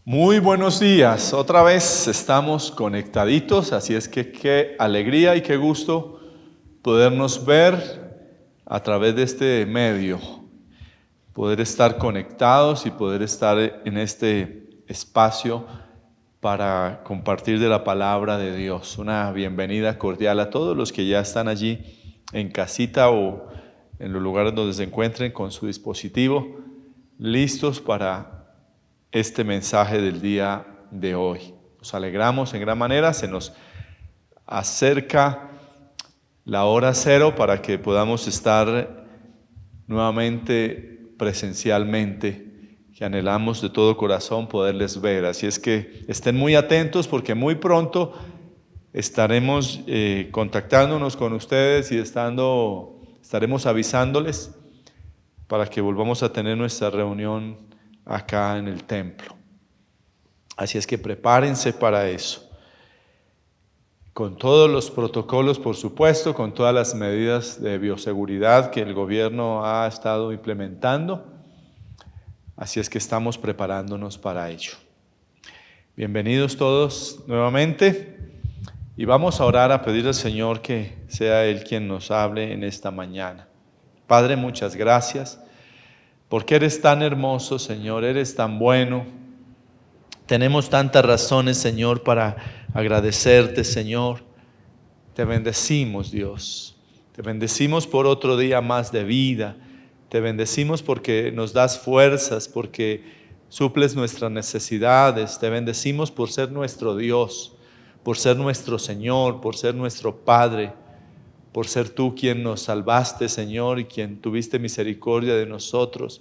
Muy buenos días, otra vez estamos conectaditos, así es que qué alegría y qué gusto podernos ver a través de este medio, poder estar conectados y poder estar en este espacio para compartir de la palabra de Dios. Una bienvenida cordial a todos los que ya están allí en casita o en los lugares donde se encuentren con su dispositivo, listos para este mensaje del día de hoy. Nos alegramos en gran manera, se nos acerca la hora cero para que podamos estar nuevamente presencialmente, que anhelamos de todo corazón poderles ver. Así es que estén muy atentos porque muy pronto estaremos contactándonos con ustedes y estaremos avisándoles para que volvamos a tener nuestra reunión acá en el templo. Así es que prepárense para eso. Con todos los protocolos, por supuesto, con todas las medidas de bioseguridad que el gobierno ha estado implementando. Así es que estamos preparándonos para ello. Bienvenidos todos nuevamente y vamos a orar a pedir al Señor que sea Él quien nos hable en esta mañana. Padre, muchas gracias. Porque eres tan hermoso, Señor, eres tan bueno. Tenemos tantas razones, Señor, para agradecerte, Señor. Te bendecimos, Dios. Te bendecimos por otro día más de vida. Te bendecimos porque nos das fuerzas, porque suples nuestras necesidades. Te bendecimos por ser nuestro Dios, por ser nuestro Señor, por ser nuestro Padre, por ser tú quien nos salvaste, Señor, y quien tuviste misericordia de nosotros.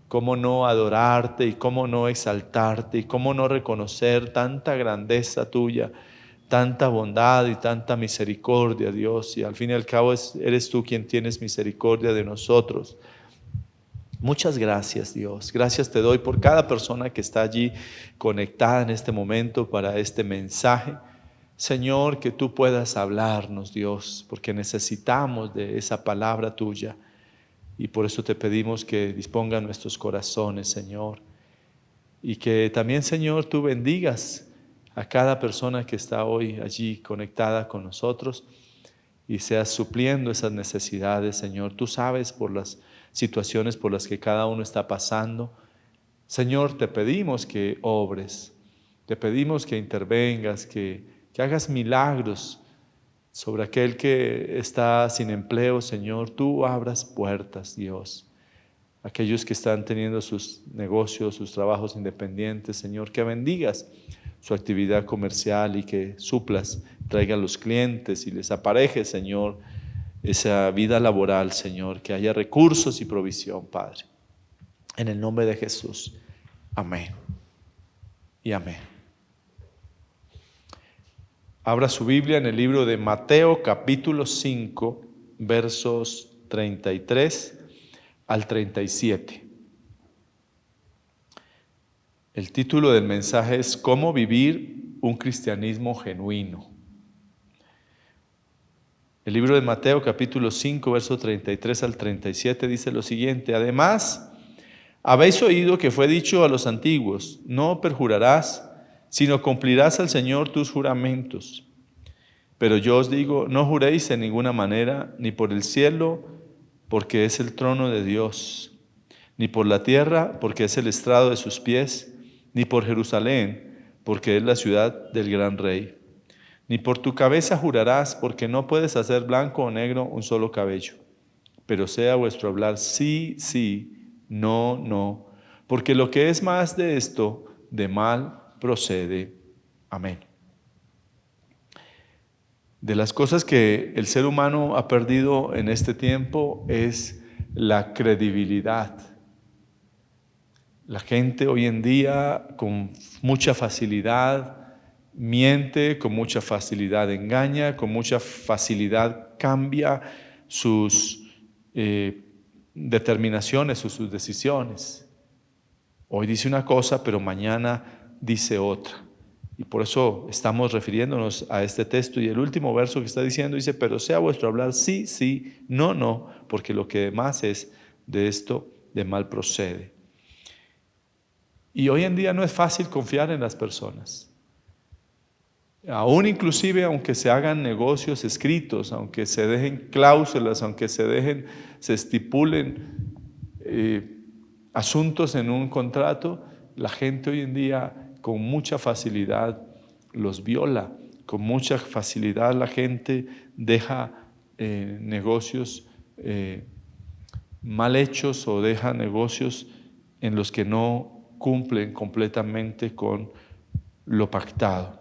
Cómo no adorarte y cómo no exaltarte y cómo no reconocer tanta grandeza tuya, tanta bondad y tanta misericordia, Dios. Y al fin y al cabo eres tú quien tienes misericordia de nosotros. Muchas gracias, Dios. Gracias te doy por cada persona que está allí conectada en este momento para este mensaje. Señor, que tú puedas hablarnos, Dios, porque necesitamos de esa palabra tuya. Y por eso te pedimos que disponga nuestros corazones, Señor. Y que también, Señor, tú bendigas a cada persona que está hoy allí conectada con nosotros y seas supliendo esas necesidades, Señor. Tú sabes por las situaciones por las que cada uno está pasando. Señor, te pedimos que obres, te pedimos que intervengas, que hagas milagros sobre aquel que está sin empleo, Señor. Tú abras puertas, Dios. Aquellos que están teniendo sus negocios, sus trabajos independientes, Señor, que bendigas su actividad comercial y que suplas, traigan los clientes y les aparejes, Señor, esa vida laboral, Señor, que haya recursos y provisión, Padre. En el nombre de Jesús. Amén. Y amén. Abra su Biblia en el libro de Mateo, capítulo 5, versos 33 al 37. El título del mensaje es ¿Cómo vivir un cristianismo genuino? El libro de Mateo, capítulo 5, versos 33 al 37 dice lo siguiente: Además, habéis oído que fue dicho a los antiguos, no perjurarás, sino cumplirás al Señor tus juramentos. Pero yo os digo, no juréis en ninguna manera, ni por el cielo, porque es el trono de Dios, ni por la tierra, porque es el estrado de sus pies, ni por Jerusalén, porque es la ciudad del gran rey. Ni por tu cabeza jurarás, porque no puedes hacer blanco o negro un solo cabello. Pero sea vuestro hablar sí, sí, no, no, porque lo que es más de esto, de mal procede. Amén. De las cosas que el ser humano ha perdido en este tiempo es la credibilidad. La gente hoy en día con mucha facilidad miente, con mucha facilidad engaña, con mucha facilidad cambia sus determinaciones o sus decisiones. Hoy dice una cosa, pero mañana dice otra. Y por eso estamos refiriéndonos a este texto. Y el último verso que está diciendo dice, pero sea vuestro hablar sí, sí, no, no, porque lo que más es de esto de mal procede. Y hoy en día no es fácil confiar en las personas. Aún inclusive aunque se hagan negocios escritos, aunque se dejen cláusulas, aunque se estipulen asuntos en un contrato, la gente hoy en día con mucha facilidad los viola. Con mucha facilidad la gente deja negocios mal hechos o deja negocios en los que no cumplen completamente con lo pactado.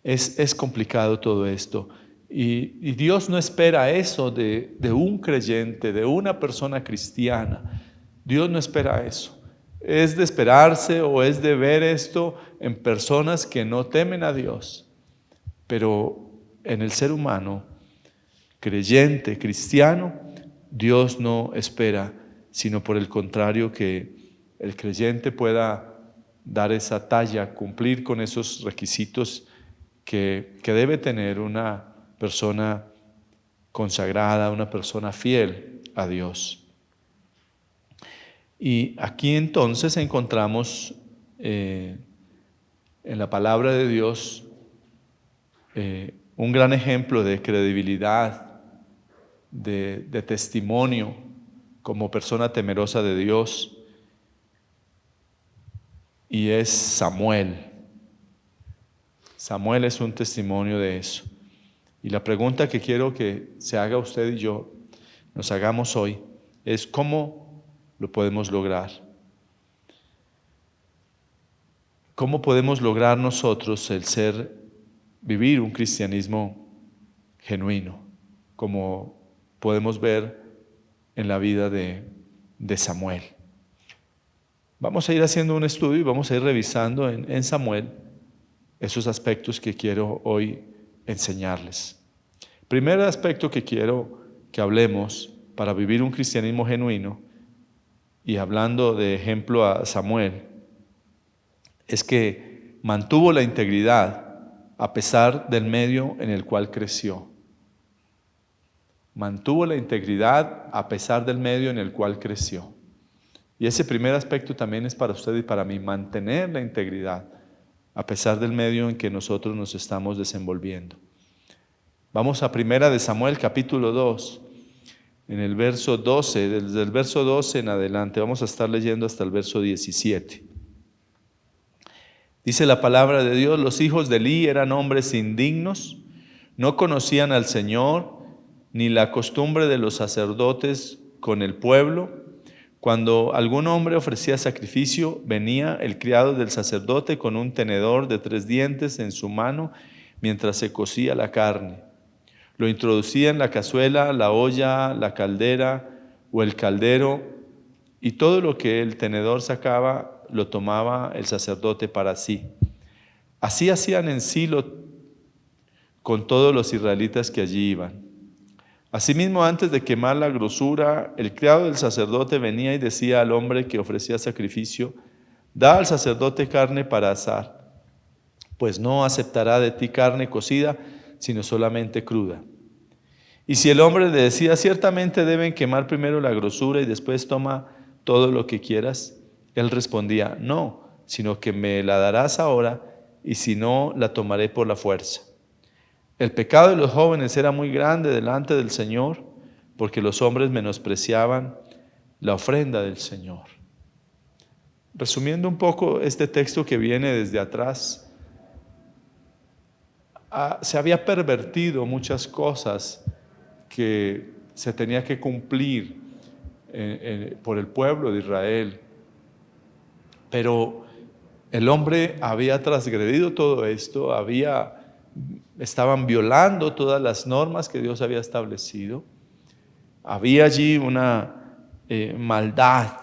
Es complicado todo esto. Y Dios no espera eso de un creyente, de una persona cristiana. Dios no espera eso. Es de esperarse o es de ver esto en personas que no temen a Dios. Pero en el ser humano, creyente, cristiano, Dios no espera, sino por el contrario que el creyente pueda dar esa talla, cumplir con esos requisitos que debe tener una persona consagrada, una persona fiel a Dios. Y aquí entonces encontramos en la palabra de Dios un gran ejemplo de credibilidad, de testimonio como persona temerosa de Dios, y es Samuel. Samuel es un testimonio de eso. Y la pregunta que quiero que se haga usted y yo, nos hagamos hoy, es ¿cómo lo podemos lograr? ¿Cómo podemos lograr nosotros vivir un cristianismo genuino, como podemos ver en la vida de Samuel? Vamos a ir haciendo un estudio y vamos a ir revisando en Samuel esos aspectos que quiero hoy enseñarles. Primer aspecto que quiero que hablemos para vivir un cristianismo genuino, y hablando de ejemplo a Samuel, es que mantuvo la integridad a pesar del medio en el cual creció. Mantuvo la integridad a pesar del medio en el cual creció. Y ese primer aspecto también es para usted y para mí, mantener la integridad a pesar del medio en que nosotros nos estamos desenvolviendo. Vamos a Primera de Samuel, capítulo 2, en el verso 12, desde el verso 12 en adelante, vamos a estar leyendo hasta el verso 17. Dice la palabra de Dios: los hijos de Elí eran hombres indignos, no conocían al Señor, ni la costumbre de los sacerdotes con el pueblo. Cuando algún hombre ofrecía sacrificio, venía el criado del sacerdote con un tenedor de 3 dientes en su mano mientras se cocía la carne. Lo introducía en la cazuela, la olla, la caldera o el caldero, y todo lo que el tenedor sacaba lo tomaba el sacerdote para sí. Así hacían en Silo con todos los israelitas que allí iban. Asimismo, antes de quemar la grosura, el criado del sacerdote venía y decía al hombre que ofrecía sacrificio: da al sacerdote carne para asar, pues no aceptará de ti carne cocida, sino solamente cruda. Y si el hombre le decía: ciertamente deben quemar primero la grosura y después toma todo lo que quieras, él respondía: no, sino que me la darás ahora, y si no, la tomaré por la fuerza. El pecado de los jóvenes era muy grande delante del Señor, porque los hombres menospreciaban la ofrenda del Señor. Resumiendo un poco este texto que viene desde atrás, se había pervertido muchas cosas que se tenía que cumplir por el pueblo de Israel, pero el hombre había transgredido todo esto, estaban violando todas las normas que Dios había establecido. Había allí una maldad,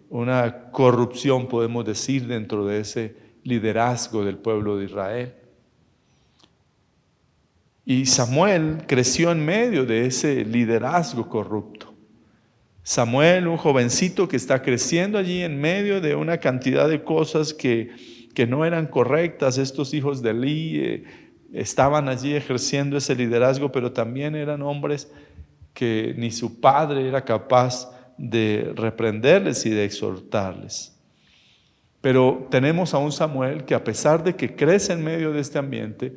una corrupción, podemos decir, dentro de ese liderazgo del pueblo de Israel. Y Samuel creció en medio de ese liderazgo corrupto. Samuel, un jovencito que está creciendo allí en medio de una cantidad de cosas que no eran correctas. Estos hijos de Elí estaban allí ejerciendo ese liderazgo, pero también eran hombres que ni su padre era capaz de reprenderles y de exhortarles. Pero tenemos a un Samuel que, a pesar de que crece en medio de este ambiente,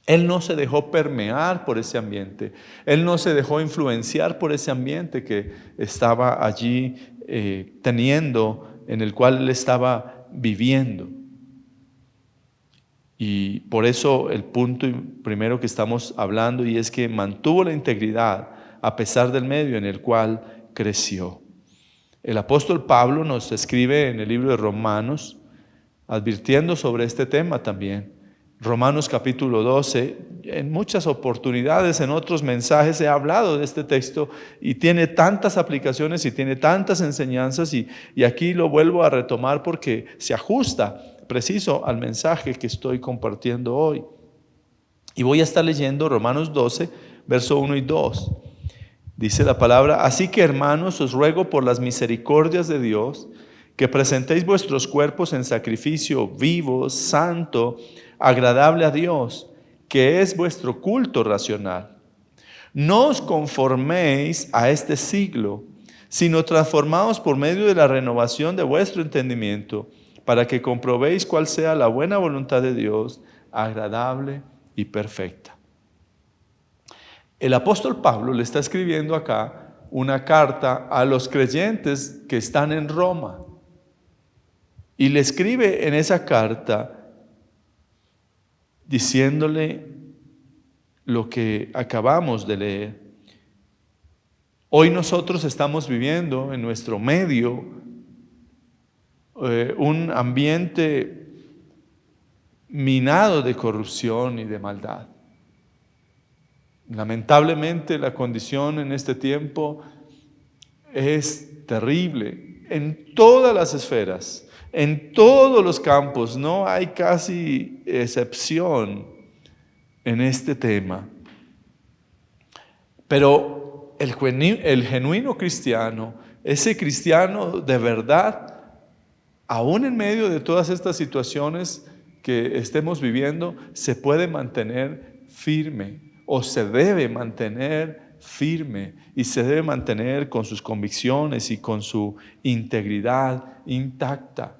él no se dejó permear por ese ambiente, él no se dejó influenciar por ese ambiente que estaba allí teniendo, en el cual él estaba viviendo. Y por eso el punto primero que estamos hablando, y es que mantuvo la integridad a pesar del medio en el cual creció. El apóstol Pablo nos escribe en el libro de Romanos, advirtiendo sobre este tema también. Romanos capítulo 12, en muchas oportunidades, en otros mensajes he hablado de este texto y tiene tantas aplicaciones y tiene tantas enseñanzas y aquí lo vuelvo a retomar porque se ajusta preciso al mensaje que estoy compartiendo hoy. Y voy a estar leyendo Romanos 12, verso 1 y 2. Dice la palabra: así que, hermanos, os ruego por las misericordias de Dios que presentéis vuestros cuerpos en sacrificio vivo, santo, agradable a Dios, que es vuestro culto racional. No os conforméis a este siglo, sino transformaos por medio de la renovación de vuestro entendimiento, para que comprobéis cuál sea la buena voluntad de Dios, agradable y perfecta. El apóstol Pablo le está escribiendo acá una carta a los creyentes que están en Roma. Y le escribe en esa carta diciéndole lo que acabamos de leer. Hoy nosotros estamos viviendo en nuestro medio un ambiente minado de corrupción y de maldad. Lamentablemente la condición en este tiempo es terrible en todas las esferas, en todos los campos. No hay casi excepción en este tema. Pero el genuino cristiano, ese cristiano de verdad, aún en medio de todas estas situaciones que estemos viviendo, se puede mantener firme. O se debe mantener firme y se debe mantener con sus convicciones y con su integridad intacta.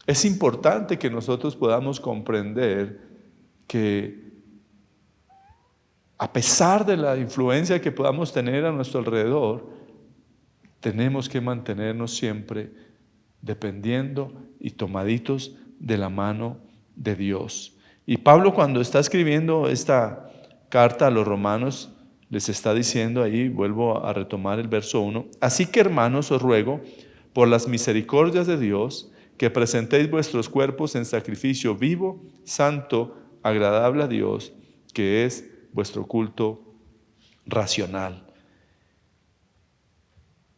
Es importante que nosotros podamos comprender que a pesar de la influencia que podamos tener a nuestro alrededor, tenemos que mantenernos siempre dependiendo y tomaditos de la mano de Dios. Y Pablo, cuando está escribiendo esta carta a los romanos, les está diciendo ahí, vuelvo a retomar el verso 1: así que, hermanos, os ruego por las misericordias de Dios que presentéis vuestros cuerpos en sacrificio vivo, santo, agradable a Dios, que es vuestro culto racional.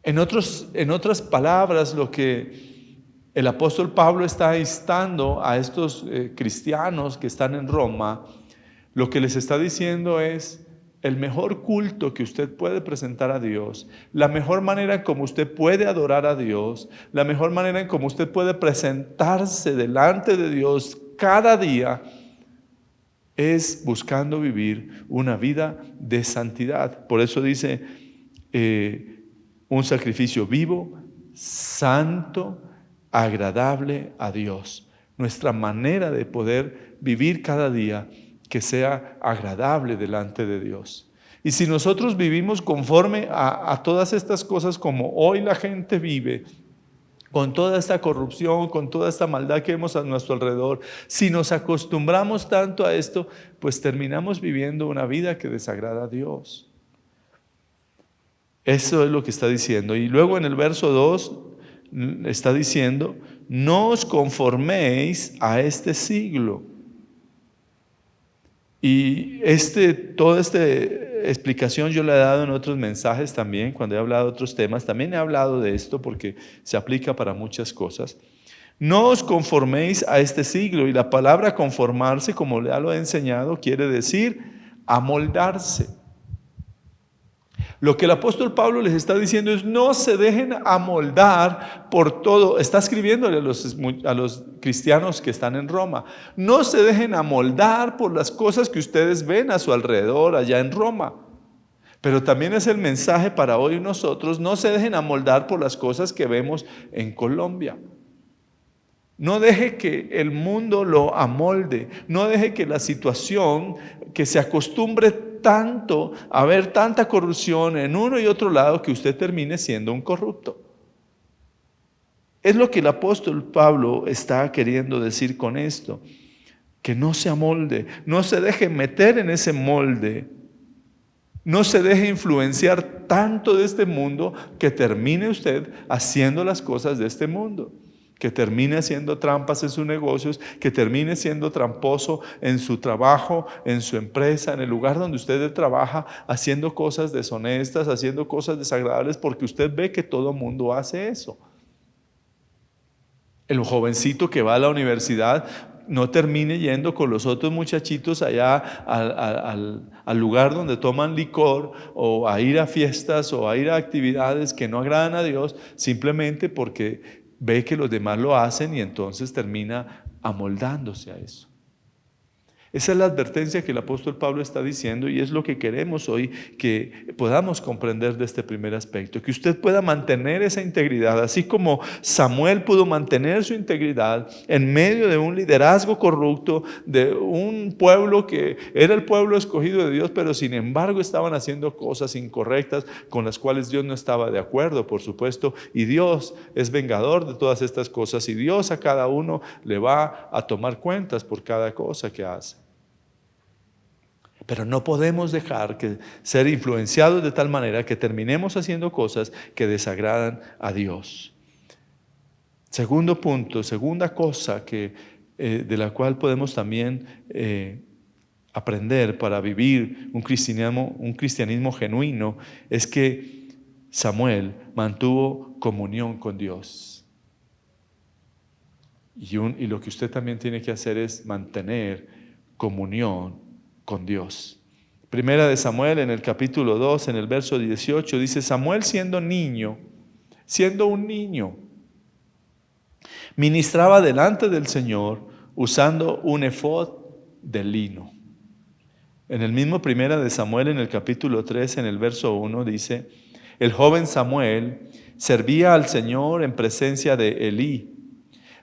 En otras palabras, lo que el apóstol Pablo está instando a estos cristianos que están en Roma, lo que les está diciendo es: el mejor culto que usted puede presentar a Dios, la mejor manera en como usted puede adorar a Dios, la mejor manera en como usted puede presentarse delante de Dios cada día, es buscando vivir una vida de santidad. Por eso dice un sacrificio vivo, santo, agradable a Dios. Nuestra manera de poder vivir cada día que sea agradable delante de Dios. Y si nosotros vivimos conforme a todas estas cosas como hoy la gente vive, con toda esta corrupción, con toda esta maldad que vemos a nuestro alrededor, si nos acostumbramos tanto a esto, pues terminamos viviendo una vida que desagrada a Dios. Eso es lo que está diciendo. Y luego en el verso 2 está diciendo: no os conforméis a este siglo. Y toda esta explicación yo la he dado en otros mensajes también, cuando he hablado de otros temas, también he hablado de esto porque se aplica para muchas cosas. No os conforméis a este siglo, y la palabra conformarse, como ya lo he enseñado, quiere decir amoldarse. Lo que el apóstol Pablo les está diciendo es: no se dejen amoldar por todo. Está escribiéndole a los cristianos que están en Roma. No se dejen amoldar por las cosas que ustedes ven a su alrededor allá en Roma. Pero también es el mensaje para hoy nosotros: no se dejen amoldar por las cosas que vemos en Colombia. No deje que el mundo lo amolde, no deje que la situación, que se acostumbre tanto a ver tanta corrupción en uno y otro lado, que usted termine siendo un corrupto. Es lo que el apóstol Pablo está queriendo decir con esto, que no se amolde, no se deje meter en ese molde, no se deje influenciar tanto de este mundo que termine usted haciendo las cosas de este mundo, que termine haciendo trampas en sus negocios, que termine siendo tramposo en su trabajo, en su empresa, en el lugar donde usted trabaja, haciendo cosas deshonestas, haciendo cosas desagradables, porque usted ve que todo mundo hace eso. El jovencito que va a la universidad no termine yendo con los otros muchachitos allá al lugar donde toman licor, o a ir a fiestas o a ir a actividades que no agradan a Dios, simplemente porque ve que los demás lo hacen y entonces termina amoldándose a eso. Esa es la advertencia que el apóstol Pablo está diciendo, y es lo que queremos hoy que podamos comprender de este primer aspecto, que usted pueda mantener esa integridad, así como Samuel pudo mantener su integridad en medio de un liderazgo corrupto, de un pueblo que era el pueblo escogido de Dios, pero sin embargo estaban haciendo cosas incorrectas con las cuales Dios no estaba de acuerdo, por supuesto, y Dios es vengador de todas estas cosas, y Dios a cada uno le va a tomar cuentas por cada cosa que hace. Pero no podemos dejar que ser influenciados de tal manera que terminemos haciendo cosas que desagradan a Dios. Segundo punto, segunda cosa de la cual podemos también aprender para vivir un cristianismo genuino, es que Samuel mantuvo comunión con Dios. Y lo que usted también tiene que hacer es mantener comunión con Dios. Primera de Samuel, en el capítulo 2, en el verso 18, dice: Samuel, siendo un niño, ministraba delante del Señor usando un efod de lino. En el mismo Primera de Samuel, en el capítulo 3, en el verso 1, dice: el joven Samuel servía al Señor en presencia de Elí.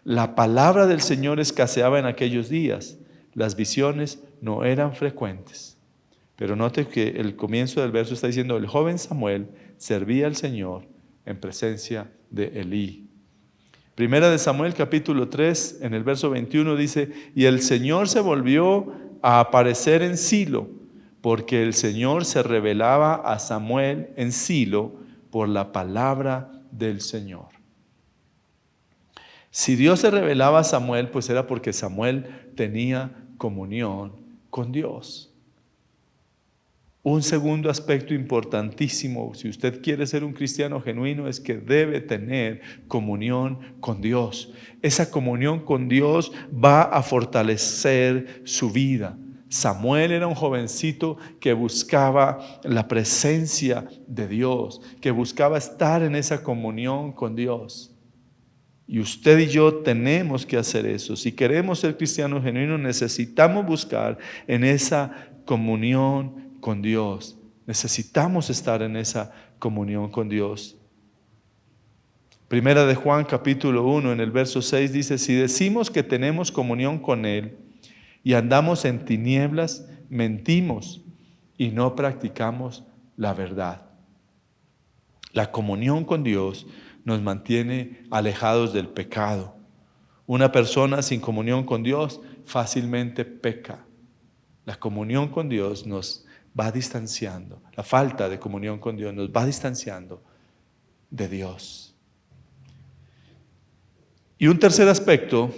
La palabra del Señor escaseaba en aquellos días. Las visiones no eran frecuentes. Pero note que el comienzo del verso está diciendo: el joven Samuel servía al Señor en presencia de Elí. Primera de Samuel capítulo 3, en el verso 21 dice: y el Señor se volvió a aparecer en Silo, porque el Señor se revelaba a Samuel en Silo por la palabra del Señor. Si Dios se revelaba a Samuel, pues era porque Samuel tenía comunión con Dios. Un segundo aspecto importantísimo, si usted quiere ser un cristiano genuino, es que debe tener comunión con Dios. Esa comunión con Dios va a fortalecer su vida. Samuel era un jovencito que buscaba la presencia de Dios, que buscaba estar en esa comunión con Dios. Y usted y yo tenemos que hacer eso. Si queremos ser cristianos genuinos, necesitamos buscar en esa comunión con Dios. Necesitamos estar en esa comunión con Dios. Primera de Juan capítulo 1, en el verso 6 dice: si decimos que tenemos comunión con Él y andamos en tinieblas, mentimos y no practicamos la verdad. La comunión con Dios nos mantiene alejados del pecado. Una persona sin comunión con Dios fácilmente peca. La comunión con Dios nos va distanciando. La falta de comunión con Dios nos va distanciando de Dios. Y un tercer aspecto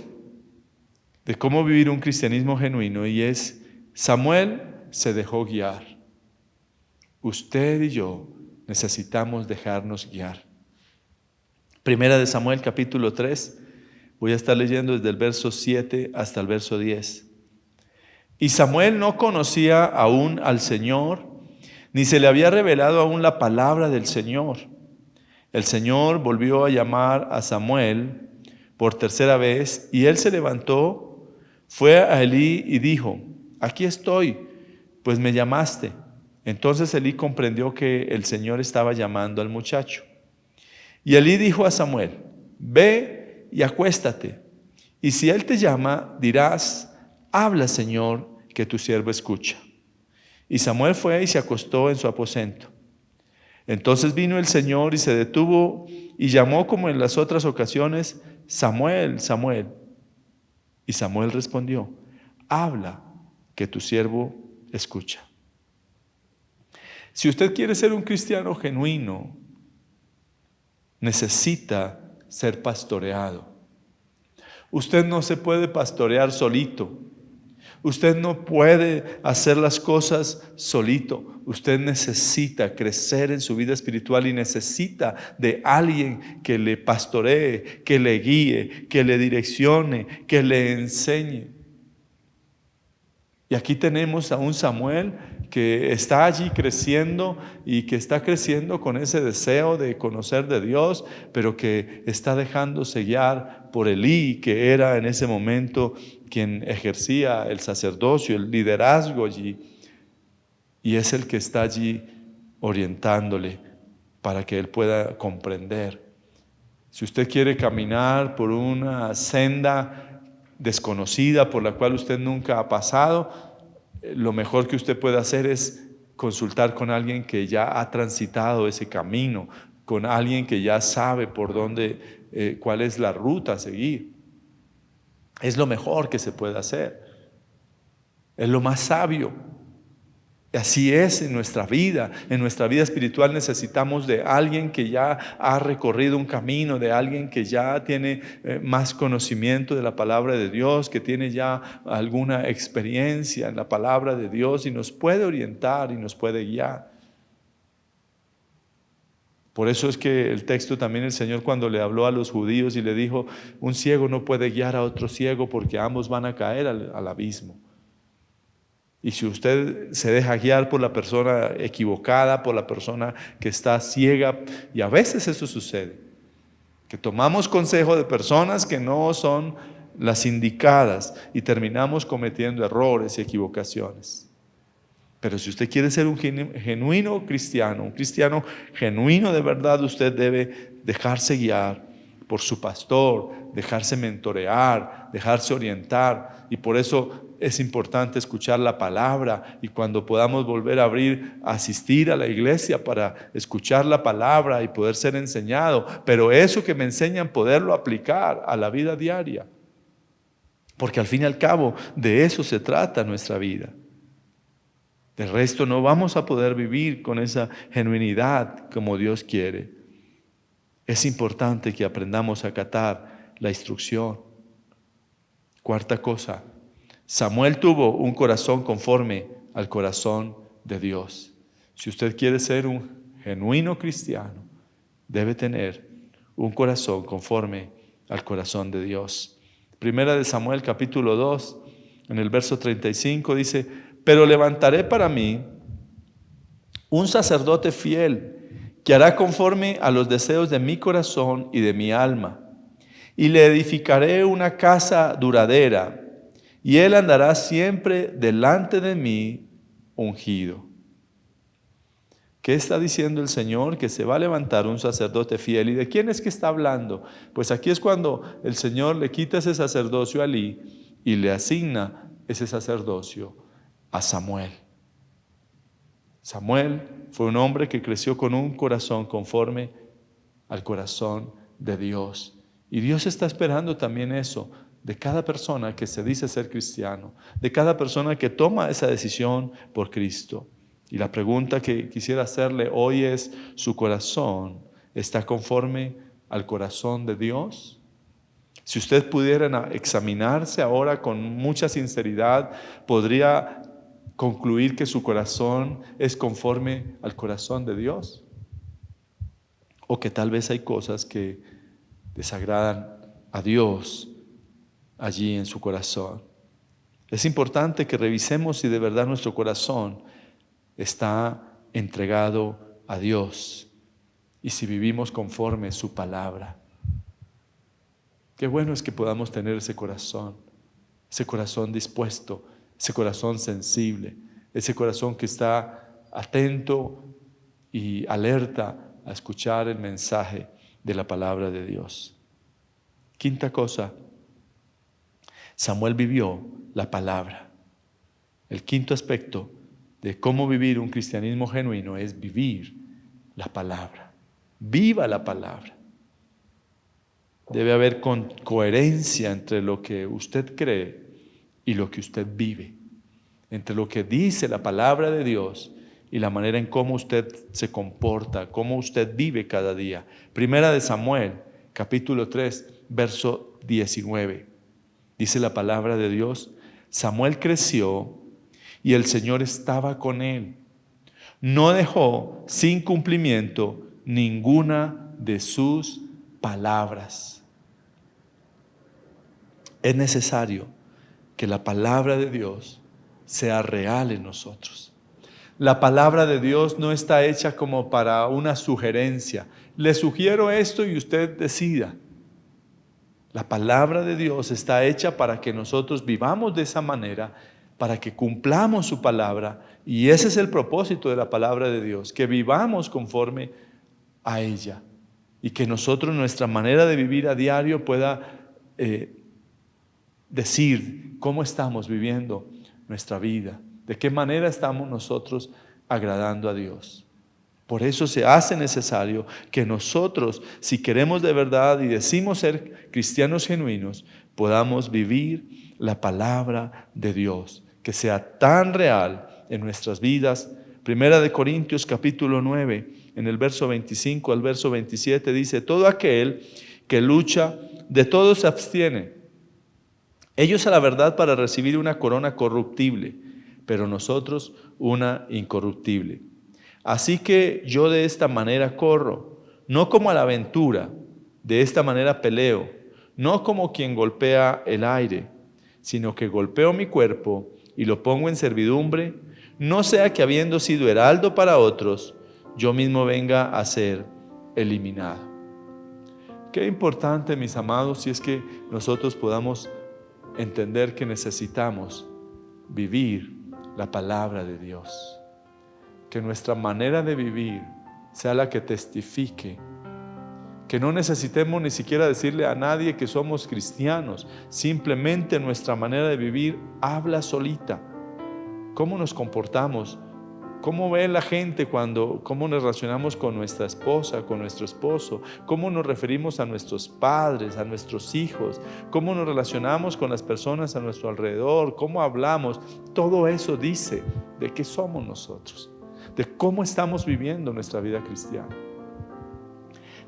de cómo vivir un cristianismo genuino, y es: Samuel se dejó guiar. Usted y yo necesitamos dejarnos guiar. Primera de Samuel capítulo 3, voy a estar leyendo desde el verso 7 hasta el verso 10. Y Samuel no conocía aún al Señor, ni se le había revelado aún la palabra del Señor. El Señor volvió a llamar a Samuel por tercera vez, y él se levantó, fue a Elí y dijo: aquí estoy, pues me llamaste. Entonces Elí comprendió que el Señor estaba llamando al muchacho. Y Elí dijo a Samuel: ve y acuéstate, y si él te llama, dirás: habla, Señor, que tu siervo escucha. Y Samuel fue y se acostó en su aposento. Entonces vino el Señor y se detuvo y llamó como en las otras ocasiones: Samuel, Samuel. Y Samuel respondió: habla, que tu siervo escucha. Si usted quiere ser un cristiano genuino, necesita ser pastoreado. Usted no se puede pastorear solito. Usted no puede hacer las cosas solito. Usted necesita crecer en su vida espiritual y necesita de alguien que le pastoree, que le guíe, que le direccione, que le enseñe. Y aquí tenemos a un Samuel que está allí creciendo y que está creciendo con ese deseo de conocer de Dios, pero que está dejándose guiar por Elí, que era en ese momento quien ejercía el sacerdocio, el liderazgo allí, y es el que está allí orientándole para que él pueda comprender. Si usted quiere caminar por una senda desconocida por la cual usted nunca ha pasado, lo mejor que usted puede hacer es consultar con alguien que ya ha transitado ese camino, con alguien que ya sabe por dónde, cuál es la ruta a seguir. Es lo mejor que se puede hacer. Es lo más sabio. Así es en nuestra vida espiritual necesitamos de alguien que ya ha recorrido un camino, de alguien que ya tiene más conocimiento de la palabra de Dios, que tiene ya alguna experiencia en la palabra de Dios y nos puede orientar y nos puede guiar. Por eso es que el texto también, el Señor cuando le habló a los judíos y le dijo: un ciego no puede guiar a otro ciego porque ambos van a caer al abismo. Y si usted se deja guiar por la persona equivocada, por la persona que está ciega, y a veces eso sucede, que tomamos consejo de personas que no son las indicadas y terminamos cometiendo errores y equivocaciones. Pero si usted quiere ser un genuino cristiano, un cristiano genuino de verdad, usted debe dejarse guiar por su pastor, dejarse mentorear, dejarse orientar. Y por eso es importante escuchar la palabra, y cuando podamos volver a asistir a la iglesia para escuchar la palabra y poder ser enseñado, pero eso que me enseñan poderlo aplicar a la vida diaria, porque al fin y al cabo de eso se trata nuestra vida. Del resto no vamos a poder vivir con esa genuinidad como Dios quiere. Es importante que aprendamos a acatar la instrucción. Cuarta cosa, Samuel tuvo un corazón conforme al corazón de Dios. Si usted quiere ser un genuino cristiano, debe tener un corazón conforme al corazón de Dios. Primera de Samuel capítulo 2, en el verso 35 dice: pero levantaré para mí un sacerdote fiel que hará conforme a los deseos de mi corazón y de mi alma, y le edificaré una casa duradera, y él andará siempre delante de mí ungido. ¿Qué está diciendo el Señor? Que se va a levantar un sacerdote fiel. ¿Y de quién es que está hablando? Pues aquí es cuando el Señor le quita ese sacerdocio a Elí y le asigna ese sacerdocio a Samuel. Samuel fue un hombre que creció con un corazón conforme al corazón de Dios. Y Dios está esperando también eso de cada persona que se dice ser cristiano, de cada persona que toma esa decisión por Cristo. Y la pregunta que quisiera hacerle hoy es: ¿su corazón está conforme al corazón de Dios? Si usted pudiera examinarse ahora con mucha sinceridad, podría concluir que su corazón es conforme al corazón de Dios, o que tal vez hay cosas que desagradan a Dios allí en su corazón. Es importante que revisemos si de verdad nuestro corazón está entregado a Dios y si vivimos conforme su palabra. Qué bueno es que podamos tener ese corazón dispuesto, ese corazón sensible, ese corazón que está atento y alerta a escuchar el mensaje de la palabra de Dios. Quinta cosa, Samuel vivió la palabra. El quinto aspecto de cómo vivir un cristianismo genuino es vivir la palabra. Viva la palabra. Debe haber coherencia entre lo que usted cree y lo que usted vive, entre lo que dice la palabra de Dios y la manera en cómo usted se comporta, cómo usted vive cada día. Primera de Samuel, capítulo 3, verso 19. Dice la palabra de Dios: Samuel creció y el Señor estaba con él. No dejó sin cumplimiento ninguna de sus palabras. Es necesario que la palabra de Dios sea real en nosotros. La palabra de Dios no está hecha como para una sugerencia. Le sugiero esto y usted decida. La palabra de Dios está hecha para que nosotros vivamos de esa manera, para que cumplamos su palabra, y ese es el propósito de la palabra de Dios, que vivamos conforme a ella y que nosotros, nuestra manera de vivir a diario pueda decir cómo estamos viviendo nuestra vida, de qué manera estamos nosotros agradando a Dios. Por eso se hace necesario que nosotros, si queremos de verdad y decimos ser cristianos genuinos, podamos vivir la palabra de Dios, que sea tan real en nuestras vidas. Primera de Corintios capítulo 9, en el verso 25 al verso 27 dice: todo aquel que lucha, de todo se abstiene. Ellos a la verdad para recibir una corona corruptible, pero nosotros una incorruptible. Así que yo de esta manera corro, no como a la aventura, de esta manera peleo, no como quien golpea el aire, sino que golpeo mi cuerpo y lo pongo en servidumbre, no sea que habiendo sido heraldo para otros, yo mismo venga a ser eliminado. Qué importante, mis amados, si es que nosotros podamos entender que necesitamos vivir la palabra de Dios. Que nuestra manera de vivir sea la que testifique. Que no necesitemos ni siquiera decirle a nadie que somos cristianos. Simplemente nuestra manera de vivir habla solita. ¿Cómo nos comportamos? ¿Cómo ve la gente cómo nos relacionamos con nuestra esposa, con nuestro esposo? ¿Cómo nos referimos a nuestros padres, a nuestros hijos? ¿Cómo nos relacionamos con las personas a nuestro alrededor? ¿Cómo hablamos? Todo eso dice de qué somos nosotros, de cómo estamos viviendo nuestra vida cristiana.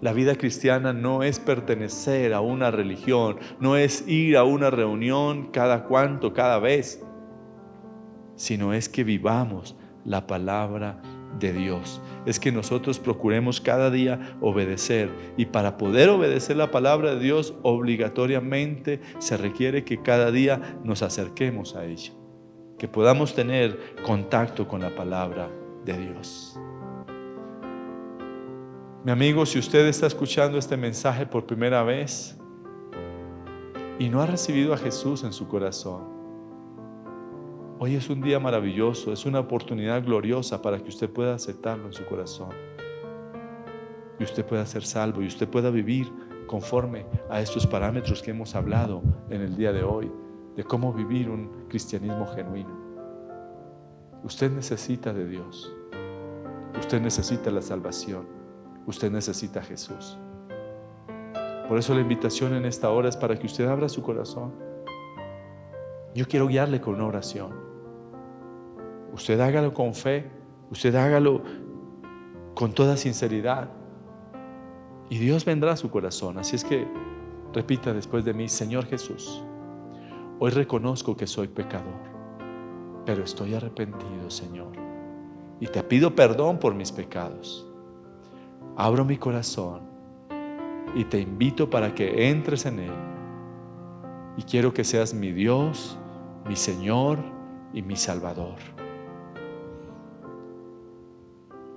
La vida cristiana no es pertenecer a una religión, no es ir a una reunión cada vez, sino es que vivamos la palabra de Dios. Es que nosotros procuremos cada día obedecer, y para poder obedecer la palabra de Dios obligatoriamente se requiere que cada día nos acerquemos a ella, que podamos tener contacto con la palabra de Dios. Mi amigo, si usted está escuchando este mensaje por primera vez y no ha recibido a Jesús en su corazón, hoy es un día maravilloso, es una oportunidad gloriosa para que usted pueda aceptarlo en su corazón y usted pueda ser salvo y usted pueda vivir conforme a estos parámetros que hemos hablado en el día de hoy, de cómo vivir un cristianismo genuino. Usted necesita de Dios, usted necesita la salvación, usted necesita a Jesús. Por eso la invitación en esta hora es para que usted abra su corazón. Yo quiero guiarle con una oración. Usted hágalo con fe, usted hágalo con toda sinceridad y Dios vendrá a su corazón. Así es que repita después de mí: Señor Jesús, hoy reconozco que soy pecador, pero estoy arrepentido, Señor, y te pido perdón por mis pecados. Abro mi corazón y te invito para que entres en él, y quiero que seas mi Dios, mi Señor y mi Salvador.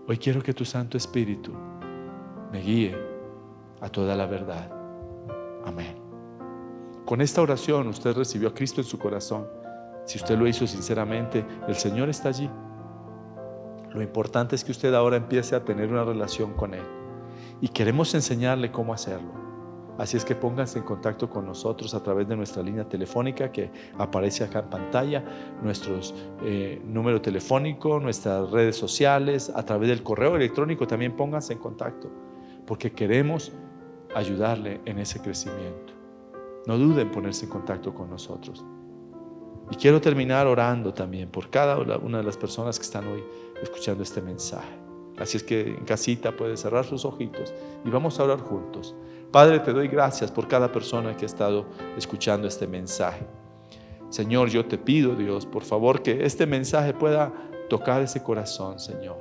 Hoy quiero que tu Santo Espíritu me guíe a toda la verdad. Amén. Con esta oración usted recibió a Cristo en su corazón. Si usted lo hizo sinceramente, el Señor está allí. Lo importante es que usted ahora empiece a tener una relación con Él. Y queremos enseñarle cómo hacerlo. Así es que pónganse en contacto con nosotros a través de nuestra línea telefónica que aparece acá en pantalla, nuestro número telefónico, nuestras redes sociales, a través del correo electrónico también pónganse en contacto, porque queremos ayudarle en ese crecimiento. No duden en ponerse en contacto con nosotros. Y quiero terminar orando también por cada una de las personas que están hoy escuchando este mensaje. Así es que en casita puede cerrar sus ojitos y vamos a orar juntos. Padre, te doy gracias por cada persona que ha estado escuchando este mensaje. Señor, yo te pido, Dios, por favor, que este mensaje pueda tocar ese corazón, Señor.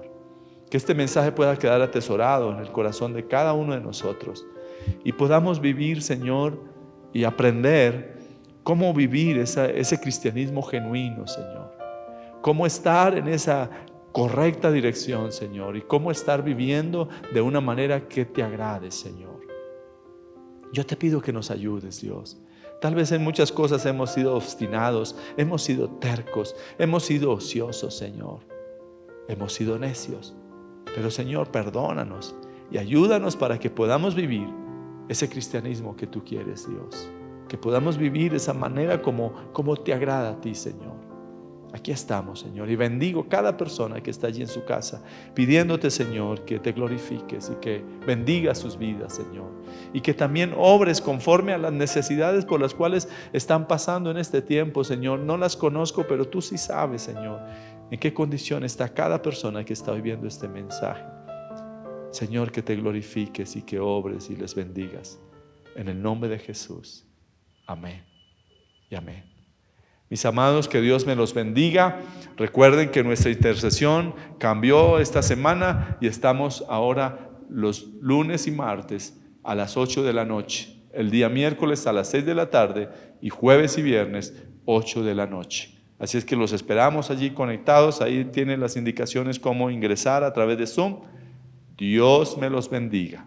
Que este mensaje pueda quedar atesorado en el corazón de cada uno de nosotros y podamos vivir, Señor, y aprender cómo vivir ese cristianismo genuino, Señor. Cómo estar en esa correcta dirección, Señor, y cómo estar viviendo de una manera que te agrade, Señor. Yo te pido que nos ayudes, Dios. Tal vez en muchas cosas hemos sido obstinados, hemos sido tercos, hemos sido ociosos, Señor. Hemos sido necios. Pero, Señor, perdónanos y ayúdanos para que podamos vivir ese cristianismo que tú quieres, Dios. Que podamos vivir esa manera como te agrada a ti, Señor. Aquí estamos, Señor, y bendigo cada persona que está allí en su casa, pidiéndote, Señor, que te glorifiques y que bendiga sus vidas, Señor, y que también obres conforme a las necesidades por las cuales están pasando en este tiempo, Señor. No las conozco, pero tú sí sabes, Señor, en qué condición está cada persona que está viviendo este mensaje. Señor, que te glorifiques y que obres y les bendigas. En el nombre de Jesús. Amén y amén. Mis amados, que Dios me los bendiga. Recuerden que nuestra intercesión cambió esta semana y estamos ahora los lunes y martes a las 8 de la noche. El día miércoles a las 6 de la tarde y jueves y viernes 8 de la noche. Así es que los esperamos allí conectados. Ahí tienen las indicaciones cómo ingresar a través de Zoom. Dios me los bendiga.